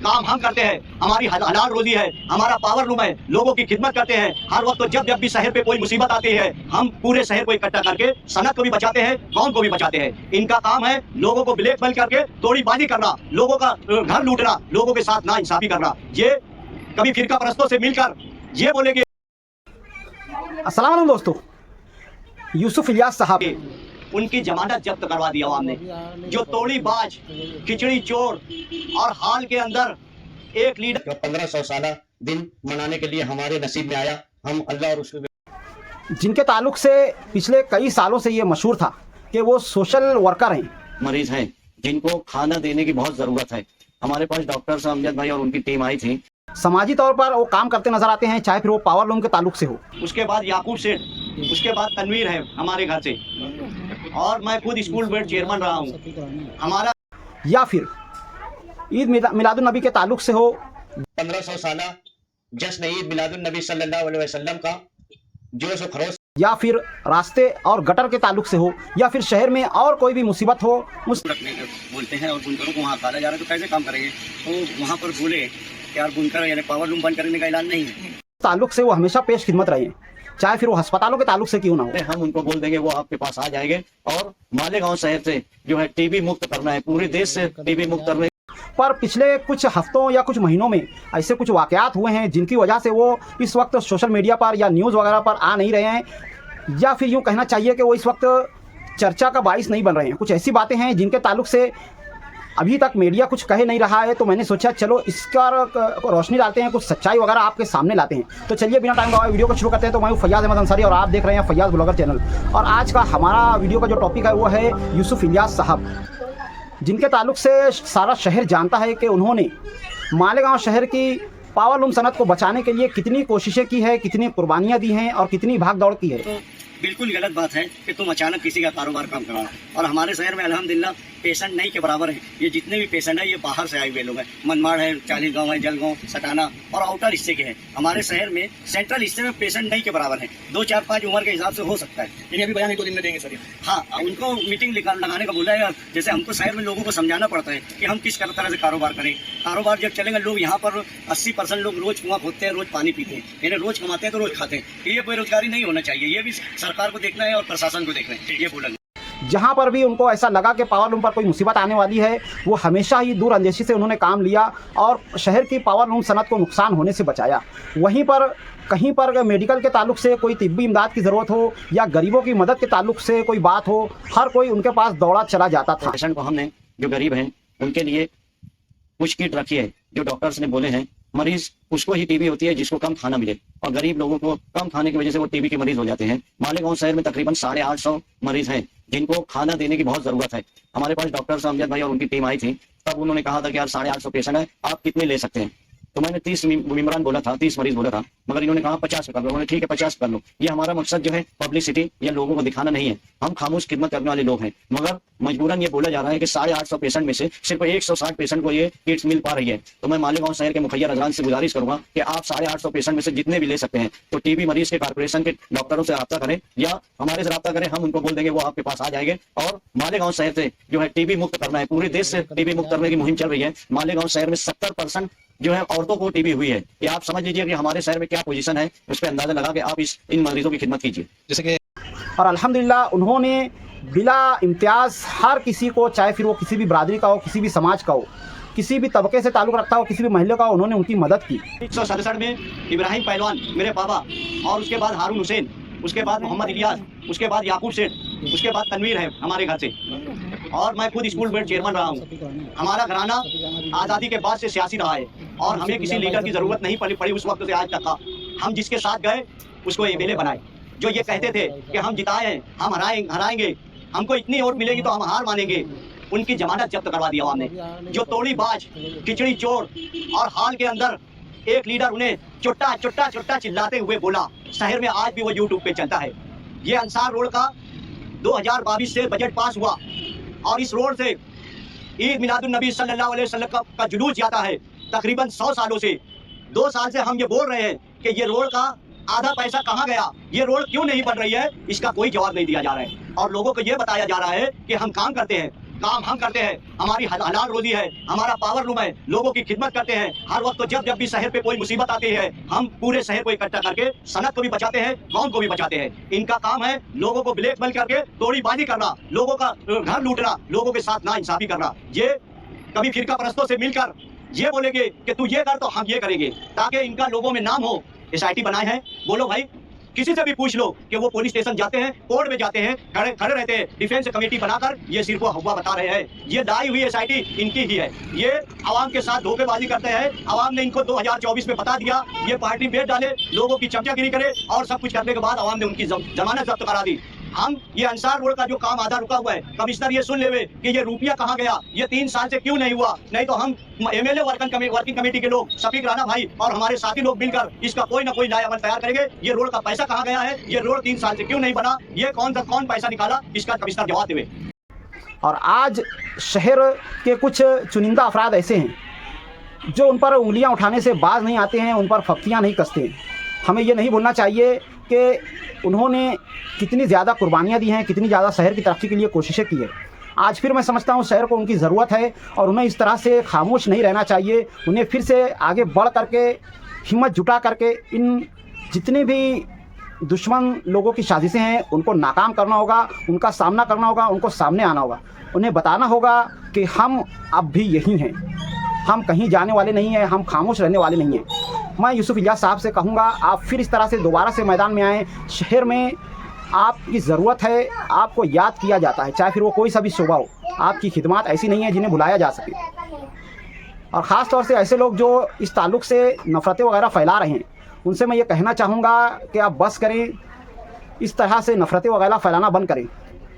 काम हम करते हैं, हमारी हलाल रोजी है, हमारा पावर रूम है, लोगों की खिदमत करते हैं। हर वक्त तो जब भी शहर पे कोई मुसीबत आती है, हम पूरे शहर को इकट्ठा करके सनत को भी बचाते हैं, कौम को भी बचाते हैं। इनका काम है लोगों को ब्लैकमेल करके तोड़ीबाजी करना, लोगों का घर लूटना, लोगों के साथ नाइंसाफी करना। ये कभी फिरका परस्तों से मिलकर ये बोलेंगे। अस्सलाम वालेकुम दोस्तों, यूसुफ इलियास साहब उनकी जमानत जब्त करवा दी आवाम ने, जो तोड़ीबाज, खिचड़ी चोर और हाल के अंदर एक लीडर 1500 साला दिन मनाने के लिए हमारे नसीब में आया। हम अल्लाह और उसके जिनके ताल्लुक से पिछले कई सालों से ये मशहूर था कि वो सोशल वर्कर हैं, मरीज हैं जिनको खाना देने की बहुत जरूरत है। हमारे पास डॉक्टर साहब अमजद भाई और उनकी टीम आई थी। समाजी तौर पर वो काम करते नजर आते हैं, चाहे फिर वो पावर लूम के ताल्लुक से हो। उसके बाद याकूब सेठ, उसके बाद तनवीर है हमारे घर से, और मैं खुद स्कूल बोर्ड चेयरमैन रहा हूँ। हमारा या फिर ईद मिलादुन नबी के ताल्लुक से हो, 1500 साला जश्न ईद मिलादुन नबी सल्लल्लाहु अलैहि वसल्लम का जोश और खरोश, या फिर रास्ते और गटर के ताल्लुक से हो, या फिर शहर में और कोई भी मुसीबत हो उस रखने को बोलते हैं और बुनकरों को वहाँ डाला जा रहा है, तो कैसे काम करेंगे? तो वहाँ पर बोले कि यार बुनकर यानी पावर लूम बंद करने का ऐलान नहीं है। ताल्लुक से वो हमेशा पेश खिदमत रहे हैं, चाहे फिर वो अस्पतालों के ताल्लुक से क्यों ना हो। हम उनको बोल देंगे, वो आपके पास आ जाएंगे। और मालेगांव शहर से जो है टीबी मुक्त करना है, पूरे देश से टीबी मुक्त करने। पर पिछले कुछ हफ्तों या कुछ महीनों में ऐसे कुछ वाकयात हुए हैं जिनकी वजह से वो इस वक्त सोशल मीडिया पर या न्यूज़ वगैरह पर आ नहीं रहे हैं, या फिर यूँ कहना चाहिए कि वो इस वक्त चर्चा का बाइस नहीं बन रहे हैं। कुछ ऐसी बातें हैं जिनके ताल्लुक से अभी तक मीडिया कुछ कह नहीं रहा है, तो मैंने सोचा चलो इसका रोशनी डालते हैं, कुछ सच्चाई वगैरह आपके सामने लाते हैं। तो चलिए बिना टाइम गवाए वीडियो को शुरू करते हैं। तो मैं हूँ फैयाज अहमद अंसारी और आप देख रहे हैं फैयाज ब्लॉगर चैनल। और आज का हमारा वीडियो का जो टॉपिक है वो है यूसुफ इलियास साहब, जिनके ताल्लुक से सारा शहर जानता है कि उन्होंने मालेगांव शहर की पावर लूम सनत को बचाने के लिए कितनी कोशिशें की है, कितनी कुर्बानियाँ दी हैं और कितनी भाग दौड़ की है। तो बिल्कुल गलत बात है कि तुम अचानक किसी का कारोबार काम कराओ। और हमारे शहर में अल्हम्दुलिल्लाह पेशेंट नहीं के बराबर है। ये जितने भी पेशेंट हैं ये बाहर से आए हुए लोग हैं। मनमाड़ है, चालीस गाँव है, जलगांव, सटाना और आउटर हिस्से के हैं। हमारे शहर में सेंट्रल हिस्से में पेशेंट नहीं के बराबर है। 2, 4, 5 उम्र के हिसाब से हो सकता है। लेकिन अभी बयान 2 दिन में देंगे सर। हाँ, उनको मीटिंग लगाने का बोला है। जैसे हमको शहर में लोगों को समझाना पड़ता है कि हम किस तरह से कारोबार करें। कारोबार जब चलेंगे, लोग यहाँ पर 80% लोग रोज कुआं खोदते हैं, रोज पानी पीते हैं, यानी रोज कमाते हैं तो रोज खाते हैं। ये बेरोजगारी नहीं होना चाहिए। ये भी सरकार को देखना है और प्रशासन को देखना है। ये बोला जहाँ पर भी उनको ऐसा लगा कि पावर लूम पर कोई मुसीबत आने वाली है, वो हमेशा ही दूर अंदेशी से उन्होंने काम लिया और शहर की पावर लूम सनत को नुकसान होने से बचाया। वहीं पर कहीं पर मेडिकल के ताल्लुक से कोई तिब्बी इमदाद की ज़रूरत हो या गरीबों की मदद के ताल्लुक से कोई बात हो, हर कोई उनके पास दौड़ा चला जाता था। पेशेंट को हमने जो गरीब हैं उनके लिए कुछ किट रखी है, जो डॉक्टर्स ने बोले हैं मरीज उसको ही टीबी होती है जिसको कम खाना मिले, और गरीब लोगों को कम खाने की वजह से वो टीबी के मरीज हो जाते हैं। मालेगांव शहर में तकरीबन 850 मरीज हैं जिनको खाना देने की बहुत जरूरत है। हमारे पास डॉक्टर साहब अमजद भाई और उनकी टीम आई थी। तब उन्होंने कहा था कि यार 850 पेशेंट है, आप कितने ले सकते हैं? तो मैंने 30 मेम्बरान बोला था, 30 मरीज बोला था, मगर इन्होंने कहा 50 कर लो। उन्होंने ठीक है 50 कर लो। ये हमारा मकसद जो है पब्लिसिटी या लोगों को दिखाना नहीं है। हम खामोश खिदमत करने वाले लोग हैं, मगर मजबूरन ये बोला जा रहा है कि 850 पेशेंट में से सिर्फ 160 पेशेंट को ये किट्स मिल पा रही है। तो मैं मालेगांव शहर के मुखिया रजवान से गुजारिश करूंगा कि आप 850 पेशेंट में से जितने भी ले सकते हैं तो टीबी मरीज के कारपोरेशन के डॉक्टरों से रब्ता करें या हमारे से रब्ता करें। हम उनको बोल देंगे, वो आपके पास आ जाएंगे। और मालेगांव शहर से जो है टीबी मुक्त करना है, पूरे देश से टीबी मुक्त करने की मुहिम चल रही है। मालेगांव शहर में 70% जो है औरतों को टीबी हुई है। ये आप समझ लीजिए कि हमारे शहर में क्या पोजीशन है, उस पर अंदाजा लगा के आप इन मरीजों की खिदमत कीजिए। जैसे कि और अल्हम्दुलिल्लाह उन्होंने बिला इम्तियाज़ हर किसी को, चाहे फिर वो किसी भी बरादरी का हो, किसी भी समाज का हो, किसी भी तबके से ताल्लुक़ रखता हो, किसी भी महल्ले का हो, उन्होंने उनकी मदद की। 167 में इब्राहिम पहलवान मेरे पापा, और उसके बाद हारून हुसैन, उसके बाद मोहम्मद इलियास, उसके बाद याकूब सेठ, उसके बाद तनवीर है हमारे घर से, और मैं खुद स्कूल बोर्ड चेयरमैन रहा हूँ। हमारा घराना आज़ादी के बाद से सियासी रहा है और हमें किसी लीडर की ज़रूरत नहीं पड़ी उस वक्त से आज तक का। हम जिसके साथ गए उसको एमएलए बनाए। जो ये कहते थे कि हम जिताए हैं, हम हराएंगे, हमको इतनी वोट मिलेगी तो हम हार मानेंगे, उनकी जमानत जब्त करवा दी आवाम ने। जो तोड़ीबाज, खिचड़ी चोर और हाल के अंदर एक लीडर उन्हें चुट्टा चुट्टा चुट्टा चिल्लाते हुए बोला, शहर में आज भी वो यूट्यूब पे चलता है। ये अंसार रोड का 2022 से बजट पास हुआ और इस रोड से ईद मिलादुन नबी सल्लल्लाहु अलैहि वसल्लम का जुलूस जाता है। तकरीबन 100 सालों से, 2 साल से हम ये बोल रहे हैं कि ये रोड का आधा पैसा कहाँ गया, ये रोड क्यों नहीं बन रही है, इसका कोई जवाब नहीं दिया जा रहा है। और लोगों को ये बताया जा रहा है कि हम काम करते हैं, काम हम करते हैं, हमारी हलाल रोजी है, हमारा पावर रूम है, लोगों की खिदमत करते हैं। हर वक्त तो जब भी शहर पे कोई मुसीबत आती है, हम पूरे शहर को इकट्ठा करके सनत को भी बचाते हैं, कौम को भी बचाते हैं। इनका काम है लोगों को ब्लैकमेल करके तोड़ीबाजी करना, लोगों का घर लूटना, लोगों के साथ नाइंसाफी करना। ये कभी फिरका परस्तों से मिलकर ये बोलेंगे कि तू ये कर तो हम ये करेंगे, ताकि इनका लोगों में नाम हो। एसआईटी बनाए हैं, बोलो भाई, किसी से भी पूछ लो कि वो पुलिस स्टेशन जाते हैं, कोर्ट में जाते हैं, खड़े रहते हैं, डिफेंस कमेटी बनाकर ये सिर्फ वो हवा बता रहे हैं। ये दाई हुई एसआईटी इनकी ही है। ये आवाम के साथ धोखेबाजी करते हैं। आवाम ने इनको 2024 में बता दिया, ये पार्टी बेच डाले, लोगों की चमचागिरी करे और सब कुछ करने के बाद आवाम ने उनकी जमानत जब्त करा दी। हम ये अंसार रोड का जो काम आधा रुका हुआ है, कमिश्नर ये सुन लेवे कि ये रुपया कहाँ गया, ये 3 साल से क्यों नहीं हुआ। नहीं तो हम एमएलए वर्किंग कमेटी के लोग, शफीक राणा भाई और हमारे साथी लोग मिलकर इसका कोई ना कोई नया अमल तैयार करेंगे। ये रोड का पैसा कहाँ गया है, ये रोड 3 साल से क्यों नहीं बना, ये कौन पैसा निकाला, इसका कमिश्नर जवाब देवे। और आज शहर के कुछ चुनिंदा अफराद ऐसे हैं जो उन पर उंगलियां उठाने से बाज नहीं आते हैं, उन पर फप्तियां नहीं कसते हैं। हमें ये नहीं भूलना चाहिए कि उन्होंने कितनी ज़्यादा कुर्बानियाँ दी हैं, कितनी ज़्यादा शहर की तरक्की के लिए कोशिशें की है। आज फिर मैं समझता हूँ शहर को उनकी ज़रूरत है और उन्हें इस तरह से खामोश नहीं रहना चाहिए। उन्हें फिर से आगे बढ़ करके हिम्मत जुटा करके इन जितने भी दुश्मन लोगों की साजिशें हैं उनको नाकाम करना होगा, उनका सामना करना होगा, उनको सामने आना होगा। उन्हें बताना होगा कि हम अब भी यही हैं, हम कहीं जाने वाले नहीं हैं, हम खामोश रहने वाले नहीं हैं। मैं यूसुफ इलियास साहब से कहूँगा, आप फिर इस तरह से दोबारा से मैदान में आएँ। शहर में आपकी ज़रूरत है, आपको याद किया जाता है, चाहे फिर वो कोई सा भी शोबा हो। आपकी खिदमत ऐसी नहीं है जिन्हें भुलाया जा सके। और ख़ास तौर से ऐसे लोग जो इस ताल्लुक़ से नफ़रतें वगैरह फैला रहे हैं, उनसे मैं ये कहना चाहूँगा कि आप बस करें, इस तरह से नफ़रतें वगैरह फैलाना बंद करें,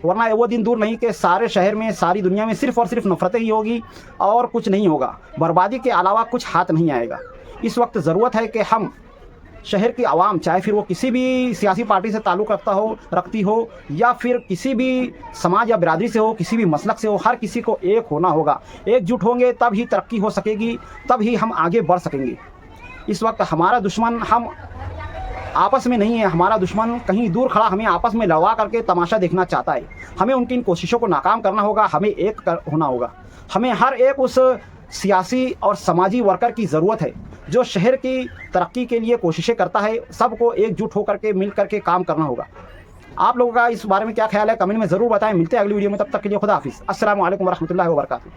वरना वो दिन दूर नहीं कि सारे शहर में, सारी दुनिया में सिर्फ़ और सिर्फ नफ़रतें ही होगी और कुछ नहीं होगा। बर्बादी के अलावा कुछ हाथ नहीं आएगा। इस वक्त ज़रूरत है कि हम शहर की आवाम, चाहे फिर वो किसी भी सियासी पार्टी से ताल्लुक़ रखती हो या फिर किसी भी समाज या बिरादरी से हो, किसी भी मसलक से हो, हर किसी को एक होना होगा। एकजुट होंगे तब ही तरक्की हो सकेगी, तब ही हम आगे बढ़ सकेंगे। इस वक्त हमारा दुश्मन हम आपस में नहीं है, हमारा दुश्मन कहीं दूर खड़ा हमें आपस में लड़वा करके तमाशा देखना चाहता है। हमें उनकी इन कोशिशों को नाकाम करना होगा, हमें एक होना होगा। हमें हर एक उस सियासी और समाजी वर्कर की ज़रूरत है जो शहर की तरक्की के लिए कोशिशें करता है। सबको एकजुट होकर के मिल करके काम करना होगा। आप लोगों का इस बारे में क्या ख्याल है, कमेंट में ज़रूर बताएं। मिलते हैं अगली वीडियो में, तब तक के लिए खुदा हाफिज़। अस्सलामु अलैकुम वरहमतुल्लाहि वबरकातुहू।